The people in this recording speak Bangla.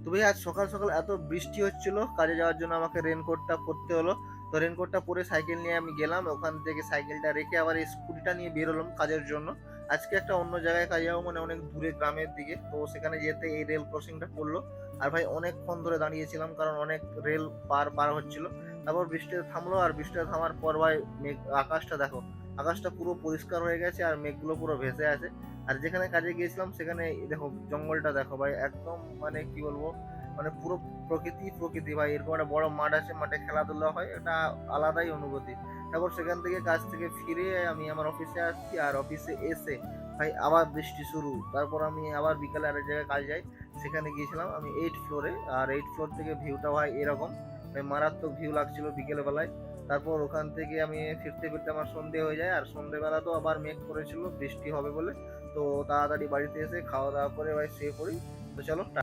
তো ভাই আজ সকাল সকাল এত বৃষ্টি হচ্ছিল, কাজে যাওয়ার জন্য আমাকে রেনকোটটা পরতে হলো। তো রেনকোটটা পরে সাইকেল নিয়ে আমি গেলাম, ওখান থেকে সাইকেলটা রেখে আবার এই স্কুটিটা নিয়ে বেরোলাম কাজের জন্য। আজকে একটা অন্য জায়গায় কাজে যাবো, মানে অনেক দূরে গ্রামের দিকে। তো সেখানে যেতে এই রেল ক্রসিংটা পড়লো। আর ভাই অনেকক্ষণ ধরে দাঁড়িয়েছিলাম, কারণ অনেক রেল পার হচ্ছিল। তারপর বৃষ্টিটা থামলো, আর বৃষ্টিটা থামার পর ভাই আকাশটা দেখো, আকাশটা পুরো পরিষ্কার হয়ে গেছে আর মেঘগুলো পুরো ভেসে আছে। আর যেখানে কাজে গিয়েছিলাম সেখানে দেখো জঙ্গলটা দেখো ভাই, একদম মানে কি বলবো, মানে পুরো প্রকৃতি প্রকৃতি ভাই। এরকম একটা বড় মাঠ আছে, মাঠে খেলাধুলা হয়, এটা আলাদাই অনুভূতি। তারপর সেখান থেকে কাজ থেকে ফিরে আমি আমার অফিসে আসছি, আর অফিসে এসে ভাই আবার বৃষ্টি শুরু। তারপর আমি আবার বিকালে আরেক জায়গায় কাজ যাই, সেখানে গিয়েছিলাম আমি 8 ফ্লোরে। আর 8 ফ্লোর থেকে ভিউটা ভাই এরকম, ভাই মারাত্মক ভিউ লাগছিল বিকেল বেলায়। তারপর ওখান থেকে আমি ফিরতে ফিরতে আমার সন্ধে হয়ে যায়, আর সন্ধেবেলা তো আবার মেঘ করেছিল বৃষ্টি হবে বলে। তো তাড়াতাড়ি বাড়িতে এসে খাওয়া দাওয়া করে ভাই শুয়ে পড়ি। তো চলো।